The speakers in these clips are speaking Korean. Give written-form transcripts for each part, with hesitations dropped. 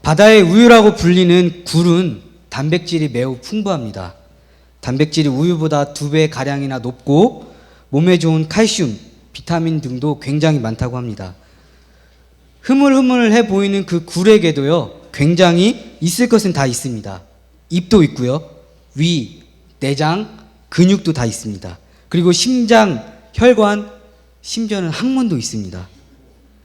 바다의 우유라고 불리는 굴은 단백질이 매우 풍부합니다. 단백질이 우유보다 2배 가량이나 높고 몸에 좋은 칼슘, 비타민 등도 굉장히 많다고 합니다. 흐물흐물해 보이는 그 굴에게도요, 굉장히 있을 것은 다 있습니다. 입도 있고요, 위, 내장, 근육도 다 있습니다. 그리고 심장, 혈관, 심지어는 항문도 있습니다.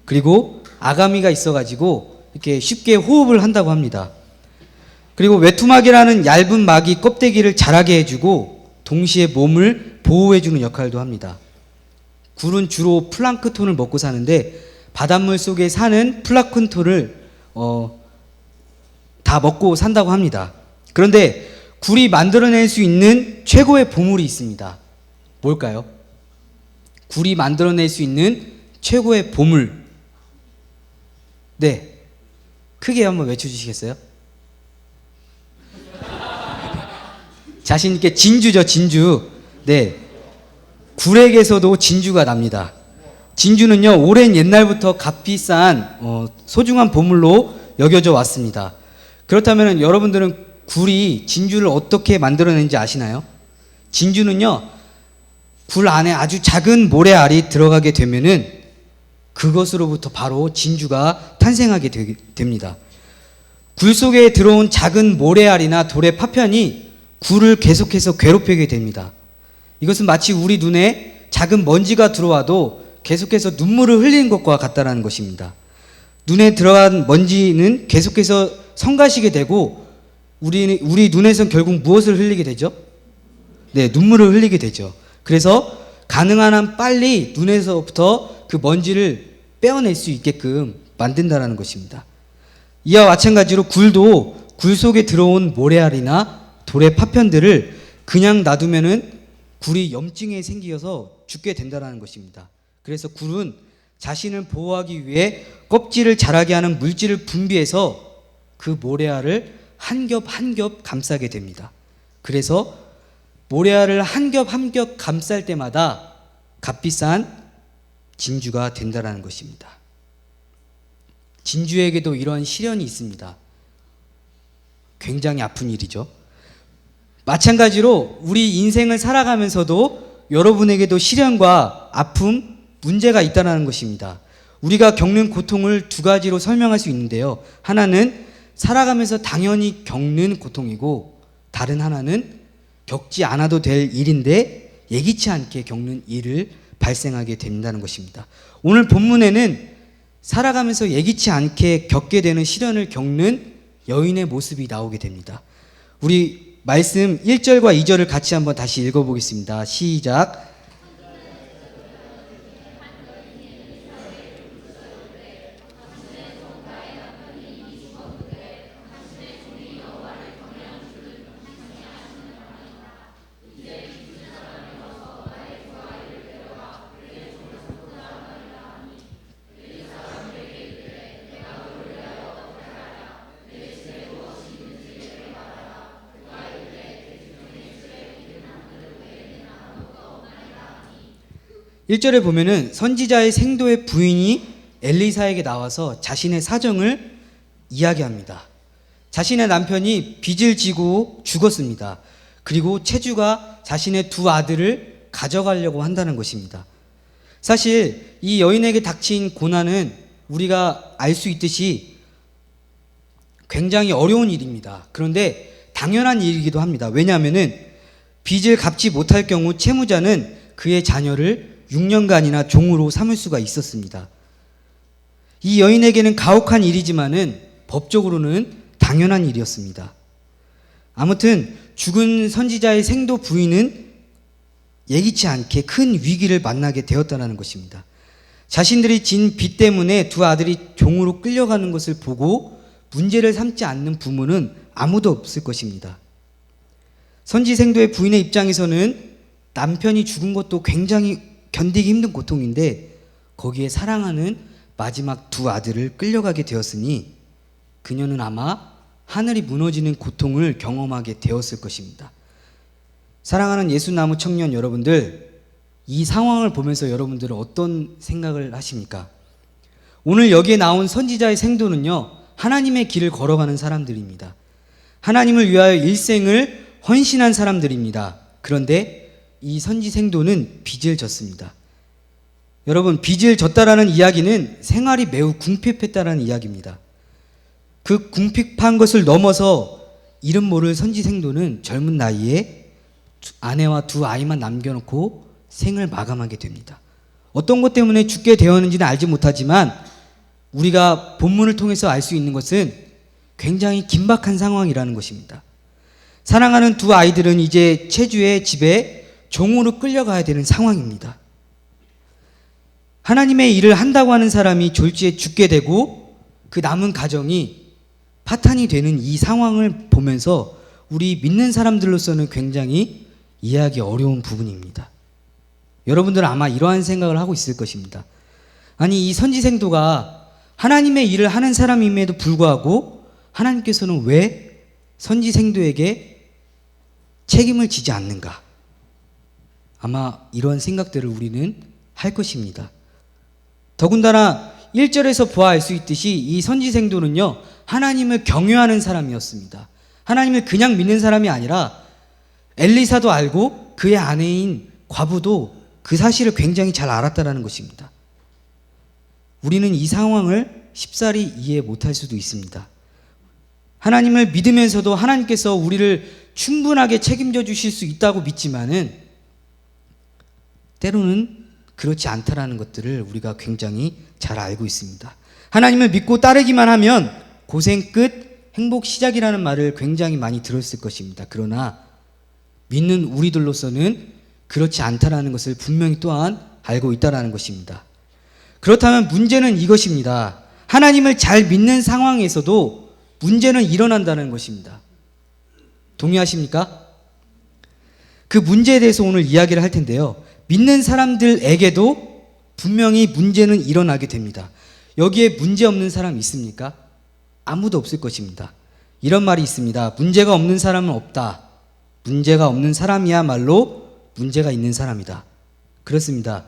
그리고 아가미가 있어가지고 이렇게 쉽게 호흡을 한다고 합니다. 그리고 외투막이라는 얇은 막이 껍데기를 자라게 해주고 동시에 몸을 보호해주는 역할도 합니다. 굴은 주로 플랑크톤을 먹고 사는데 바닷물 속에 사는 플랑크톤을 다 먹고 산다고 합니다. 그런데 굴이 만들어낼 수 있는 최고의 보물이 있습니다. 뭘까요? 굴이 만들어낼 수 있는 최고의 보물. 네, 크게 한번 외쳐주시겠어요? 자신 있게 진주죠, 진주. 네, 굴에게서도 진주가 납니다. 진주는요, 오랜 옛날부터 값비싼 소중한 보물로 여겨져 왔습니다. 그렇다면 여러분들은 굴이 진주를 어떻게 만들어내는지 아시나요? 진주는요, 굴 안에 아주 작은 모래알이 들어가게 되면은 그것으로부터 바로 진주가 탄생하게 됩니다. 굴 속에 들어온 작은 모래알이나 돌의 파편이 굴을 계속해서 괴롭히게 됩니다. 이것은 마치 우리 눈에 작은 먼지가 들어와도 계속해서 눈물을 흘리는 것과 같다는 것입니다. 눈에 들어간 먼지는 계속해서 성가시게 되고 우리 눈에선 결국 무엇을 흘리게 되죠? 네, 눈물을 흘리게 되죠. 그래서 가능한 한 빨리 눈에서부터 그 먼지를 빼어낼 수 있게끔 만든다는 것입니다. 이와 마찬가지로 굴도 굴 속에 들어온 모래알이나 돌의 파편들을 그냥 놔두면은 굴이 염증에 생기어서 죽게 된다는 것입니다. 그래서 굴은 자신을 보호하기 위해 껍질을 자라게 하는 물질을 분비해서 그 모래알을 한 겹 한 겹 감싸게 됩니다. 그래서 모래알을 한 겹 한 겹 감쌀 때마다 값비싼 진주가 된다는 것입니다. 진주에게도 이런 시련이 있습니다. 굉장히 아픈 일이죠. 마찬가지로 우리 인생을 살아가면서도 여러분에게도 시련과 아픔, 문제가 있다는 것입니다. 우리가 겪는 고통을 2가지로 설명할 수 있는데요. 하나는 살아가면서 당연히 겪는 고통이고, 다른 하나는 겪지 않아도 될 일인데 예기치 않게 겪는 일을 발생하게 된다는 것입니다. 오늘 본문에는 살아가면서 예기치 않게 겪게 되는 시련을 겪는 여인의 모습이 나오게 됩니다. 우리 말씀 1절과 2절을 같이 한번 다시 읽어보겠습니다. 시작. 일절에 보면은 선지자의 생도의 부인이 엘리사에게 나와서 자신의 사정을 이야기합니다. 자신의 남편이 빚을 지고 죽었습니다. 그리고 체주가 자신의 2 아들을 가져가려고 한다는 것입니다. 사실 이 여인에게 닥친 고난은 우리가 알 수 있듯이 굉장히 어려운 일입니다. 그런데 당연한 일이기도 합니다. 왜냐하면은 빚을 갚지 못할 경우 채무자는 그의 자녀를 6년간이나 종으로 삼을 수가 있었습니다. 이 여인에게는 가혹한 일이지만은 법적으로는 당연한 일이었습니다. 아무튼 죽은 선지자의 생도 부인은 예기치 않게 큰 위기를 만나게 되었다는 것입니다. 자신들이 진 빚 때문에 2 아들이 종으로 끌려가는 것을 보고 문제를 삼지 않는 부모는 아무도 없을 것입니다. 선지생도의 부인의 입장에서는 남편이 죽은 것도 굉장히 견디기 힘든 고통인데 거기에 사랑하는 마지막 2 아들을 끌려가게 되었으니 그녀는 아마 하늘이 무너지는 고통을 경험하게 되었을 것입니다. 사랑하는 예수나무 청년 여러분들, 이 상황을 보면서 여러분들은 어떤 생각을 하십니까? 오늘 여기에 나온 선지자의 생도는요, 하나님의 길을 걸어가는 사람들입니다. 하나님을 위하여 일생을 헌신한 사람들입니다. 그런데 이 선지생도는 빚을 졌습니다. 여러분, 빚을 졌다라는 이야기는 생활이 매우 궁핍했다라는 이야기입니다. 그 궁핍한 것을 넘어서 이름 모를 선지생도는 젊은 나이에 아내와 두 아이만 남겨놓고 생을 마감하게 됩니다. 어떤 것 때문에 죽게 되었는지는 알지 못하지만 우리가 본문을 통해서 알 수 있는 것은 굉장히 긴박한 상황이라는 것입니다. 사랑하는 두 아이들은 이제 체주의 집에 종으로 끌려가야 되는 상황입니다. 하나님의 일을 한다고 하는 사람이 졸지에 죽게 되고 그 남은 가정이 파탄이 되는 이 상황을 보면서 우리 믿는 사람들로서는 굉장히 이해하기 어려운 부분입니다. 여러분들은 아마 이러한 생각을 하고 있을 것입니다. 아니, 이 선지생도가 하나님의 일을 하는 사람임에도 불구하고 하나님께서는 왜 선지생도에게 책임을 지지 않는가? 아마 이런 생각들을 우리는 할 것입니다. 더군다나 1절에서 보아할 수 있듯이 이 선지생도는요, 하나님을 경외하는 사람이었습니다. 하나님을 그냥 믿는 사람이 아니라 엘리사도 알고 그의 아내인 과부도 그 사실을 굉장히 잘 알았다는 것입니다. 우리는 이 상황을 쉽사리 이해 못할 수도 있습니다. 하나님을 믿으면서도 하나님께서 우리를 충분하게 책임져 주실 수 있다고 믿지만은 때로는 그렇지 않다라는 것들을 우리가 굉장히 잘 알고 있습니다. 하나님을 믿고 따르기만 하면 고생 끝 행복 시작이라는 말을 굉장히 많이 들었을 것입니다. 그러나 믿는 우리들로서는 그렇지 않다라는 것을 분명히 또한 알고 있다라는 것입니다. 그렇다면 문제는 이것입니다. 하나님을 잘 믿는 상황에서도 문제는 일어난다는 것입니다. 동의하십니까? 그 문제에 대해서 오늘 이야기를 할 텐데요. 믿는 사람들에게도 분명히 문제는 일어나게 됩니다. 여기에 문제 없는 사람 있습니까? 아무도 없을 것입니다. 이런 말이 있습니다. 문제가 없는 사람은 없다. 문제가 없는 사람이야말로 문제가 있는 사람이다. 그렇습니다.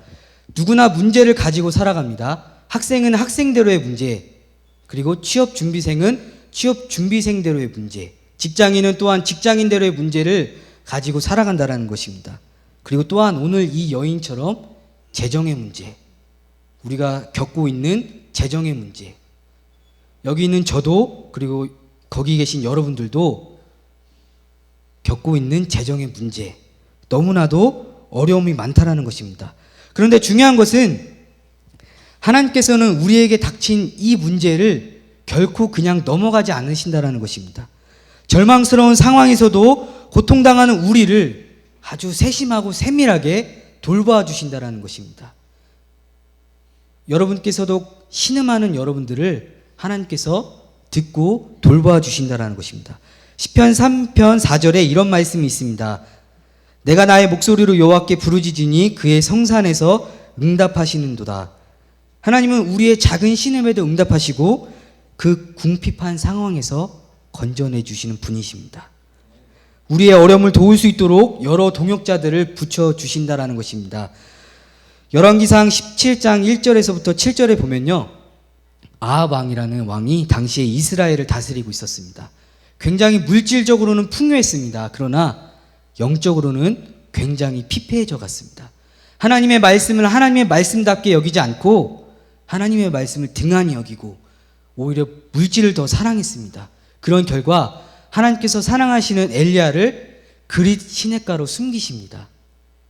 누구나 문제를 가지고 살아갑니다. 학생은 학생대로의 문제, 그리고 취업준비생은 취업준비생대로의 문제, 직장인은 또한 직장인대로의 문제를 가지고 살아간다는 것입니다. 그리고 또한 오늘 이 여인처럼 재정의 문제, 우리가 겪고 있는 재정의 문제, 여기 있는 저도 그리고 거기 계신 여러분들도 겪고 있는 재정의 문제, 너무나도 어려움이 많다라는 것입니다. 그런데 중요한 것은 하나님께서는 우리에게 닥친 이 문제를 결코 그냥 넘어가지 않으신다라는 것입니다. 절망스러운 상황에서도 고통당하는 우리를 아주 세심하고 세밀하게 돌보아 주신다라는 것입니다. 여러분께서도 신음하는 여러분들을 하나님께서 듣고 돌보아 주신다라는 것입니다. 시편 3편 4절에 이런 말씀이 있습니다. 내가 나의 목소리로 여호와께 부르짖으니 그의 성산에서 응답하시는도다. 하나님은 우리의 작은 신음에도 응답하시고 그 궁핍한 상황에서 건져내 주시는 분이십니다. 우리의 어려움을 도울 수 있도록 여러 동역자들을 붙여주신다라는 것입니다. 열왕기상 17장 1절에서부터 7절에 보면요, 아합 왕이라는 왕이 당시에 이스라엘을 다스리고 있었습니다. 굉장히 물질적으로는 풍요했습니다. 그러나 영적으로는 굉장히 피폐해져 갔습니다. 하나님의 말씀을 하나님의 말씀답게 여기지 않고 하나님의 말씀을 등한히 여기고 오히려 물질을 더 사랑했습니다. 그런 결과 하나님께서 사랑하시는 엘리야를 그릿 시냇가로 숨기십니다.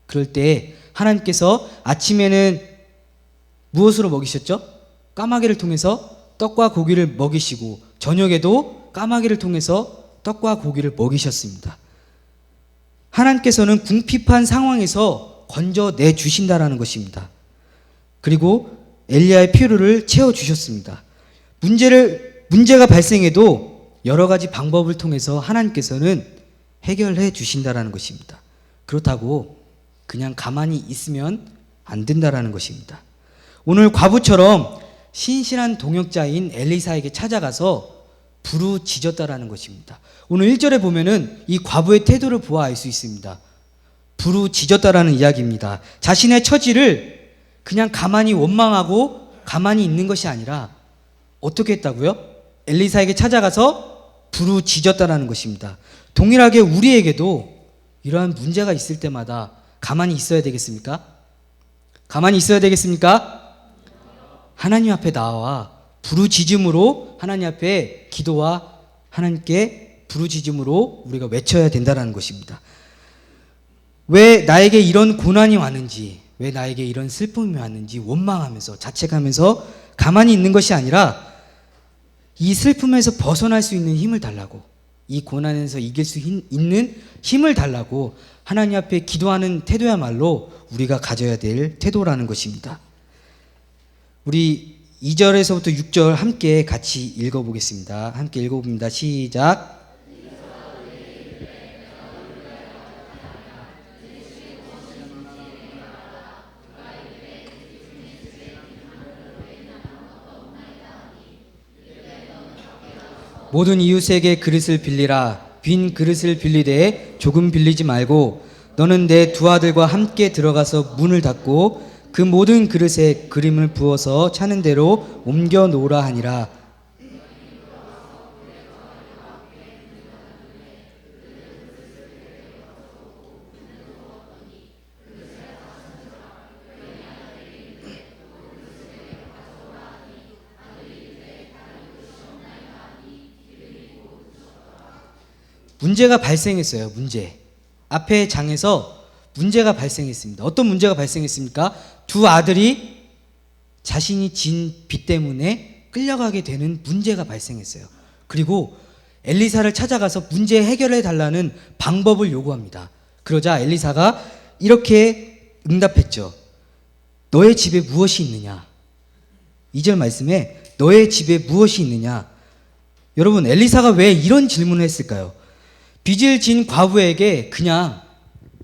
그럴 때 하나님께서 아침에는 무엇으로 먹이셨죠? 까마귀를 통해서 떡과 고기를 먹이시고 저녁에도 까마귀를 통해서 떡과 고기를 먹이셨습니다. 하나님께서는 궁핍한 상황에서 건져내 주신다라는 것입니다. 그리고 엘리야의 필요를 채워주셨습니다. 문제가 발생해도 여러 가지 방법을 통해서 하나님께서는 해결해 주신다라는 것입니다. 그렇다고 그냥 가만히 있으면 안 된다라는 것입니다. 오늘 과부처럼 신실한 동역자인 엘리사에게 찾아가서 부르짖었다라는 것입니다. 오늘 1절에 보면은 이 과부의 태도를 보아 알 수 있습니다. 부르짖었다라는 이야기입니다. 자신의 처지를 그냥 가만히 원망하고 가만히 있는 것이 아니라 어떻게 했다고요? 엘리사에게 찾아가서 부르짖었다라는 것입니다. 동일하게 우리에게도 이러한 문제가 있을 때마다 가만히 있어야 되겠습니까? 가만히 있어야 되겠습니까? 하나님 앞에 나와 부르짖음으로, 하나님 앞에 기도와 하나님께 부르짖음으로 우리가 외쳐야 된다는 것입니다. 왜 나에게 이런 고난이 왔는지, 왜 나에게 이런 슬픔이 왔는지 원망하면서 자책하면서 가만히 있는 것이 아니라 이 슬픔에서 벗어날 수 있는 힘을 달라고, 이 고난에서 이길 수 있는 힘을 달라고 하나님 앞에 기도하는 태도야말로 우리가 가져야 될 태도라는 것입니다. 우리 2절에서부터 6절 함께 같이 읽어보겠습니다. 함께 읽어봅니다. 시작. 모든 이웃에게 그릇을 빌리라. 빈 그릇을 빌리되 조금 빌리지 말고 너는 내 두 아들과 함께 들어가서 문을 닫고 그 모든 그릇에 기름을 부어서 차는 대로 옮겨 놓으라 하니라. 문제가 발생했어요. 문제. 앞에 장에서 문제가 발생했습니다. 어떤 문제가 발생했습니까? 두 아들이 자신이 진 빚 때문에 끌려가게 되는 문제가 발생했어요. 그리고 엘리사를 찾아가서 문제 해결해 달라는 방법을 요구합니다. 그러자 엘리사가 이렇게 응답했죠. 너의 집에 무엇이 있느냐? 2절 말씀에 너의 집에 무엇이 있느냐? 여러분, 엘리사가 왜 이런 질문을 했을까요? 빚을 진 과부에게 그냥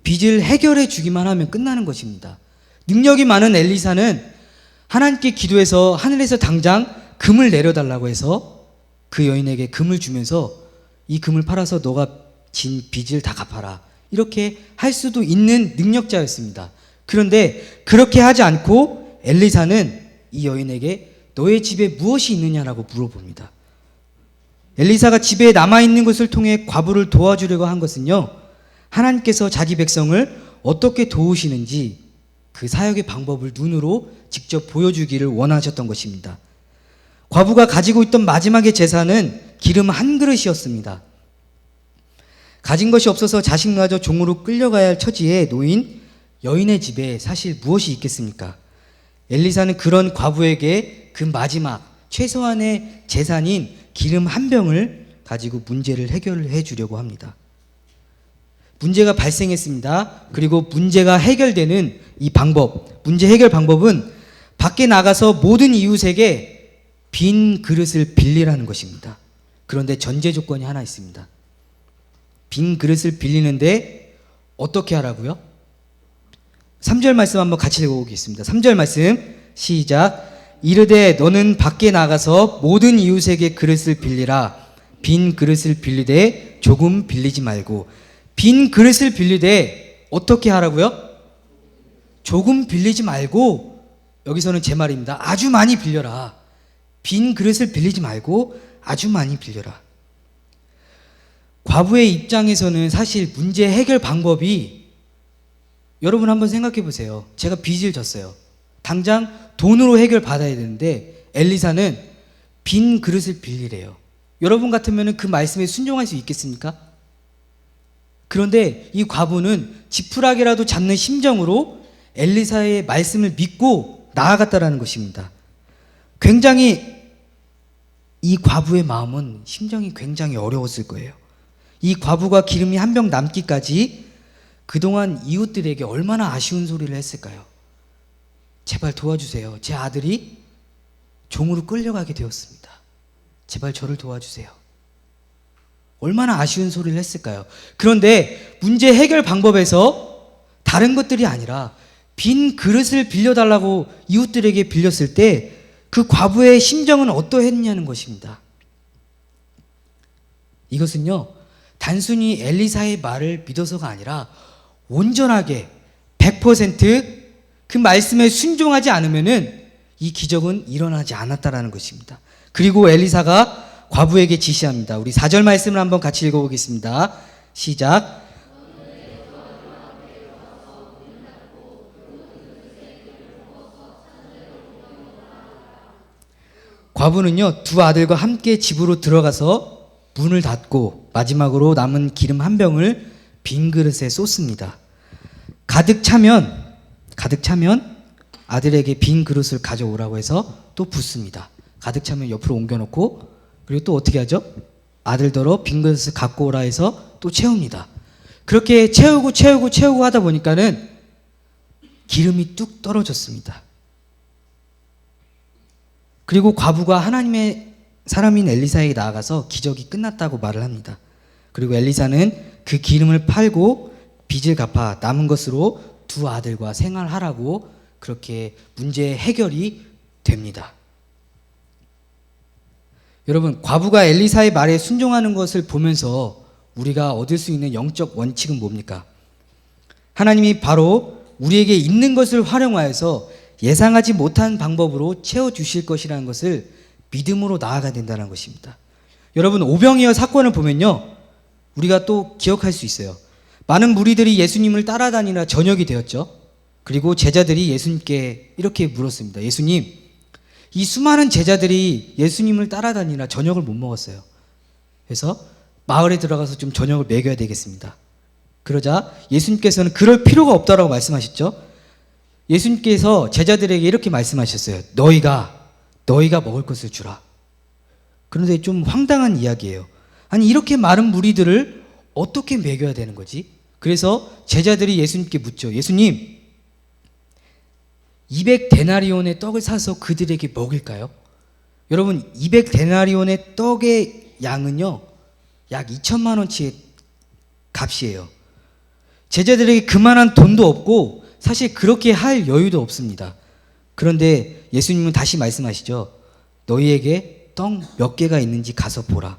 빚을 해결해 주기만 하면 끝나는 것입니다. 능력이 많은 엘리사는 하나님께 기도해서 하늘에서 당장 금을 내려달라고 해서 그 여인에게 금을 주면서 이 금을 팔아서 너가 진 빚을 다 갚아라, 이렇게 할 수도 있는 능력자였습니다. 그런데 그렇게 하지 않고 엘리사는 이 여인에게 너의 집에 무엇이 있느냐라고 물어봅니다. 엘리사가 집에 남아있는 것을 통해 과부를 도와주려고 한 것은요, 하나님께서 자기 백성을 어떻게 도우시는지 그 사역의 방법을 눈으로 직접 보여주기를 원하셨던 것입니다. 과부가 가지고 있던 마지막의 재산은 기름 한 그릇이었습니다. 가진 것이 없어서 자식마저 종으로 끌려가야 할 처지에 놓인 여인의 집에 사실 무엇이 있겠습니까? 엘리사는 그런 과부에게 그 마지막 최소한의 재산인 기름 한 병을 가지고 문제를 해결해 주려고 합니다. 문제가 발생했습니다. 그리고 문제가 해결되는 이 방법, 문제 해결 방법은 밖에 나가서 모든 이웃에게 빈 그릇을 빌리라는 것입니다. 그런데 전제 조건이 하나 있습니다. 빈 그릇을 빌리는데 어떻게 하라고요? 3절 말씀 한번 같이 읽어보겠습니다. 3절 말씀 시작. 이르되 너는 밖에 나가서 모든 이웃에게 그릇을 빌리라. 빈 그릇을 빌리되 조금 빌리지 말고. 빈 그릇을 빌리되 어떻게 하라고요? 조금 빌리지 말고, 여기서는 제 말입니다. 아주 많이 빌려라. 빈 그릇을 빌리지 말고 아주 많이 빌려라. 과부의 입장에서는 사실 문제 해결 방법이, 여러분 한번 생각해 보세요. 제가 빚을 졌어요. 당장 돈으로 해결 받아야 되는데 엘리사는 빈 그릇을 빌리래요. 여러분 같으면 그 말씀에 순종할 수 있겠습니까? 그런데 이 과부는 지푸라기라도 잡는 심정으로 엘리사의 말씀을 믿고 나아갔다라는 것입니다. 굉장히 이 과부의 마음은, 심정이 굉장히 어려웠을 거예요. 이 과부가 기름이 한 병 남기까지 그동안 이웃들에게 얼마나 아쉬운 소리를 했을까요? 제발 도와주세요. 제 아들이 종으로 끌려가게 되었습니다. 제발 저를 도와주세요. 얼마나 아쉬운 소리를 했을까요? 그런데 문제 해결 방법에서 다른 것들이 아니라 빈 그릇을 빌려달라고 이웃들에게 빌렸을 때 그 과부의 심정은 어떠했냐는 것입니다. 이것은요, 단순히 엘리사의 말을 믿어서가 아니라 온전하게 100% 그 말씀에 순종하지 않으면은 이 기적은 일어나지 않았다라는 것입니다. 그리고 엘리사가 과부에게 지시합니다. 우리 4절 말씀을 한번 같이 읽어보겠습니다. 시작. 과부는요, 두 아들과 함께 집으로 들어가서 문을 닫고 마지막으로 남은 기름 한 병을 빈 그릇에 쏟습니다. 가득 차면 아들에게 빈 그릇을 가져오라고 해서 또 붓습니다. 가득 차면 옆으로 옮겨놓고, 그리고 또 어떻게 하죠? 아들더러 빈 그릇을 갖고 오라 해서 또 채웁니다. 그렇게 채우고 하다 보니까는 기름이 뚝 떨어졌습니다. 그리고 과부가 하나님의 사람인 엘리사에게 나아가서 기적이 끝났다고 말을 합니다. 그리고 엘리사는 그 기름을 팔고 빚을 갚아 남은 것으로 두 아들과 생활하라고 그렇게 문제 해결이 됩니다. 여러분, 과부가 엘리사의 말에 순종하는 것을 보면서 우리가 얻을 수 있는 영적 원칙은 뭡니까? 하나님이 바로 우리에게 있는 것을 활용하여서 예상하지 못한 방법으로 채워주실 것이라는 것을 믿음으로 나아가야 된다는 것입니다. 여러분, 오병이어 사건을 보면요, 우리가 또 기억할 수 있어요. 많은 무리들이 예수님을 따라다니라 저녁이 되었죠. 그리고 제자들이 예수님께 이렇게 물었습니다. 예수님, 이 수많은 제자들이 예수님을 따라다니라 저녁을 못 먹었어요. 그래서 마을에 들어가서 좀 저녁을 먹여야 되겠습니다. 그러자 예수님께서는 그럴 필요가 없다라고 말씀하셨죠. 예수님께서 제자들에게 이렇게 말씀하셨어요. 너희가 먹을 것을 주라. 그런데 좀 황당한 이야기예요. 아니, 이렇게 많은 무리들을 어떻게 먹여야 되는 거지? 그래서 제자들이 예수님께 묻죠. 예수님, 200데나리온의 떡을 사서 그들에게 먹일까요? 여러분, 200데나리온의 떡의 양은요, 약 2천만 원치의 값이에요. 제자들에게 그만한 돈도 없고 사실 그렇게 할 여유도 없습니다. 그런데 예수님은 다시 말씀하시죠. 너희에게 떡 몇 개가 있는지 가서 보라.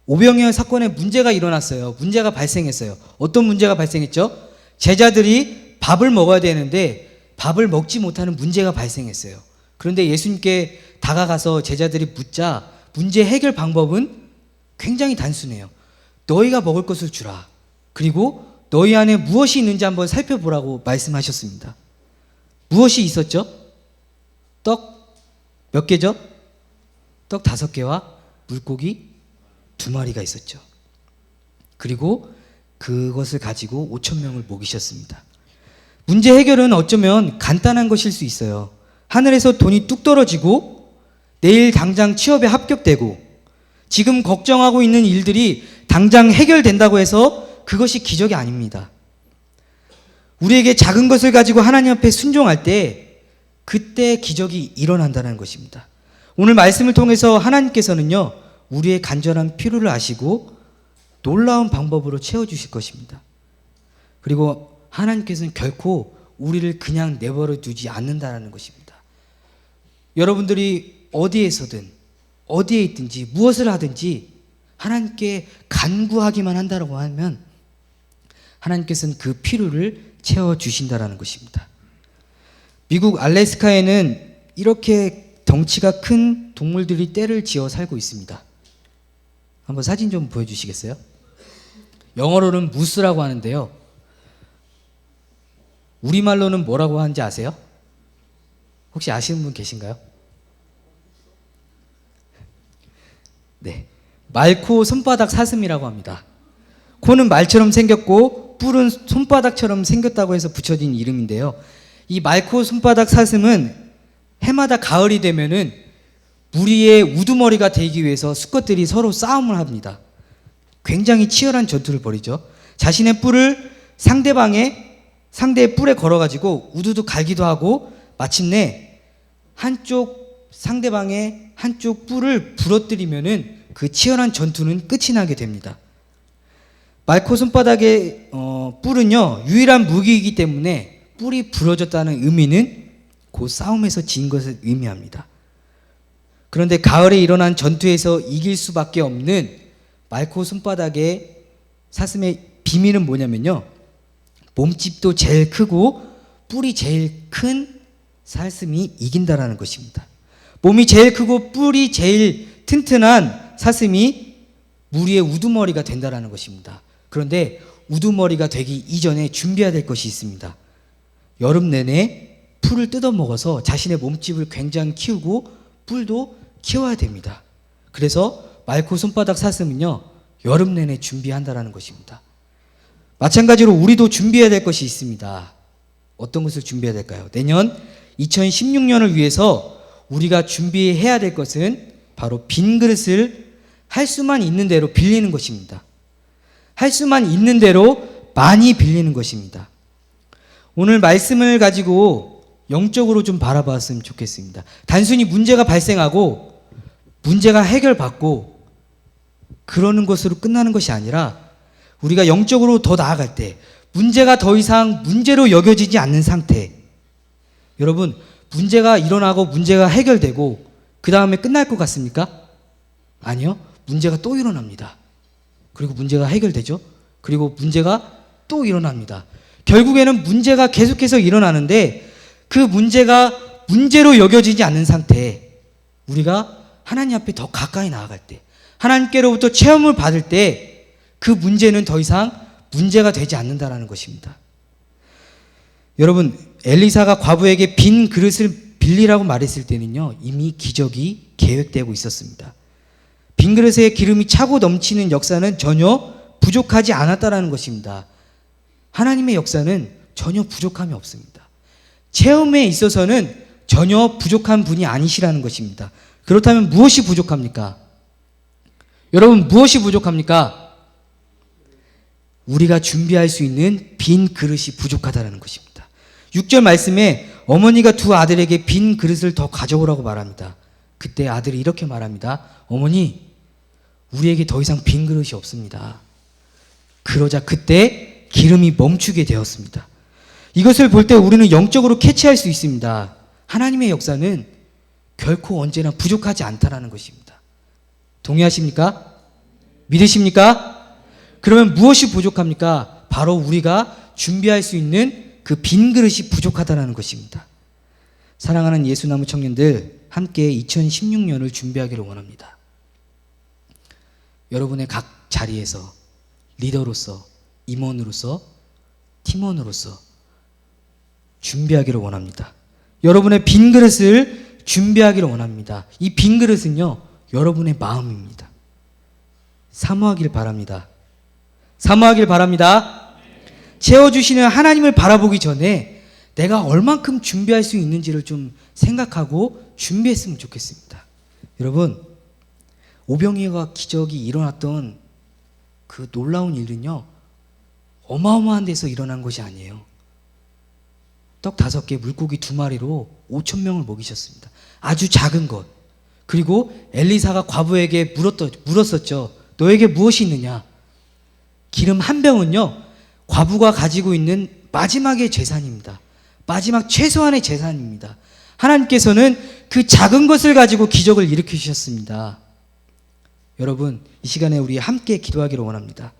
오병이어 사건에 문제가 일어났어요. 문제가 발생했어요. 어떤 문제가 발생했죠? 제자들이 밥을 먹어야 되는데 밥을 먹지 못하는 문제가 발생했어요. 그런데 예수님께 다가가서 제자들이 묻자 문제 해결 방법은 굉장히 단순해요. 너희가 먹을 것을 주라. 그리고 너희 안에 무엇이 있는지 한번 살펴보라고 말씀하셨습니다. 무엇이 있었죠? 떡 몇 개죠? 떡 5개와 물고기 2마리가 있었죠. 그리고 그것을 가지고 5,000명을 먹이셨습니다. 문제 해결은 어쩌면 간단한 것일 수 있어요. 하늘에서 돈이 뚝 떨어지고 내일 당장 취업에 합격되고 지금 걱정하고 있는 일들이 당장 해결된다고 해서 그것이 기적이 아닙니다. 우리에게 작은 것을 가지고 하나님 앞에 순종할 때 그때 기적이 일어난다는 것입니다. 오늘 말씀을 통해서 하나님께서는요, 우리의 간절한 필요를 아시고 놀라운 방법으로 채워주실 것입니다. 그리고 하나님께서는 결코 우리를 그냥 내버려 두지 않는다는 것입니다. 여러분들이 어디에서든 어디에 있든지 무엇을 하든지 하나님께 간구하기만 한다고 하면 하나님께서는 그 필요를 채워주신다는 것입니다. 미국 알래스카에는 이렇게 덩치가 큰 동물들이 떼를 지어 살고 있습니다. 한번 사진 좀 보여주시겠어요? 영어로는 무스라고 하는데요. 우리말로는 뭐라고 하는지 아세요? 혹시 아시는 분 계신가요? 네, 말코 손바닥 사슴이라고 합니다. 코는 말처럼 생겼고 뿔은 손바닥처럼 생겼다고 해서 붙여진 이름인데요. 이 말코 손바닥 사슴은 해마다 가을이 되면은 무리의 우두머리가 되기 위해서 수컷들이 서로 싸움을 합니다. 굉장히 치열한 전투를 벌이죠. 자신의 뿔을 상대의 뿔에 걸어가지고 우두두 갈기도 하고 마침내 상대방의 한쪽 뿔을 부러뜨리면은 그 치열한 전투는 끝이 나게 됩니다. 말코 손바닥의 뿔은요, 유일한 무기이기 때문에 뿔이 부러졌다는 의미는 그 싸움에서 진 것을 의미합니다. 그런데 가을에 일어난 전투에서 이길 수밖에 없는 말코 손바닥의 사슴의 비밀은 뭐냐면요, 몸집도 제일 크고 뿔이 제일 큰 사슴이 이긴다라는 것입니다. 몸이 제일 크고 뿔이 제일 튼튼한 사슴이 무리의 우두머리가 된다라는 것입니다. 그런데 우두머리가 되기 이전에 준비해야 될 것이 있습니다. 여름 내내 풀을 뜯어먹어서 자신의 몸집을 굉장히 키우고 뿔도 키워야 됩니다. 그래서 많고 손바닥 사슴은요, 여름 내내 준비한다라는 것입니다. 마찬가지로 우리도 준비해야 될 것이 있습니다. 어떤 것을 준비해야 될까요? 내년 2016년을 위해서 우리가 준비해야 될 것은 바로 빈 그릇을 할 수만 있는 대로 빌리는 것입니다. 할 수만 있는 대로 많이 빌리는 것입니다. 오늘 말씀을 가지고 영적으로 좀 바라봤으면 좋겠습니다. 단순히 문제가 발생하고 문제가 해결받고 그러는 것으로 끝나는 것이 아니라 우리가 영적으로 더 나아갈 때 문제가 더 이상 문제로 여겨지지 않는 상태, 여러분, 문제가 일어나고 문제가 해결되고 그 다음에 끝날 것 같습니까? 아니요. 문제가 또 일어납니다. 그리고 문제가 해결되죠. 그리고 문제가 또 일어납니다. 결국에는 문제가 계속해서 일어나는데 그 문제가 문제로 여겨지지 않는 상태에 우리가 하나님 앞에 더 가까이 나아갈 때, 하나님께로부터 체험을 받을 때 그 문제는 더 이상 문제가 되지 않는다라는 것입니다. 여러분, 엘리사가 과부에게 빈 그릇을 빌리라고 말했을 때는요, 이미 기적이 계획되고 있었습니다. 빈 그릇에 기름이 차고 넘치는 역사는 전혀 부족하지 않았다라는 것입니다. 하나님의 역사는 전혀 부족함이 없습니다. 체험에 있어서는 전혀 부족한 분이 아니시라는 것입니다. 그렇다면 무엇이 부족합니까? 여러분, 무엇이 부족합니까? 우리가 준비할 수 있는 빈 그릇이 부족하다는 것입니다. 6절 말씀에 어머니가 두 아들에게 빈 그릇을 더 가져오라고 말합니다. 그때 아들이 이렇게 말합니다. 어머니, 우리에게 더 이상 빈 그릇이 없습니다. 그러자 그때 기름이 멈추게 되었습니다. 이것을 볼 때 우리는 영적으로 캐치할 수 있습니다. 하나님의 역사는 결코 언제나 부족하지 않다라는 것입니다. 동의하십니까? 믿으십니까? 그러면 무엇이 부족합니까? 바로 우리가 준비할 수 있는 그 빈 그릇이 부족하다는 것입니다. 사랑하는 예수나무 청년들, 함께 2016년을 준비하기를 원합니다. 여러분의 각 자리에서 리더로서, 임원으로서, 팀원으로서 준비하기를 원합니다. 여러분의 빈 그릇을 준비하기를 원합니다. 이 빈 그릇은요, 여러분의 마음입니다. 사모하길 바랍니다. 사모하길 바랍니다. 채워주시는 하나님을 바라보기 전에 내가 얼만큼 준비할 수 있는지를 좀 생각하고 준비했으면 좋겠습니다. 여러분, 오병이어가 기적이 일어났던 그 놀라운 일은요, 어마어마한 데서 일어난 것이 아니에요. 떡 5개, 물고기 2마리로 5,000명을 먹이셨습니다. 아주 작은 것. 그리고 엘리사가 과부에게 물었었죠. 너에게 무엇이 있느냐? 기름 한 병은요, 과부가 가지고 있는 마지막의 재산입니다. 마지막 최소한의 재산입니다. 하나님께서는 그 작은 것을 가지고 기적을 일으키셨습니다. 여러분, 이 시간에 우리 함께 기도하기를 원합니다.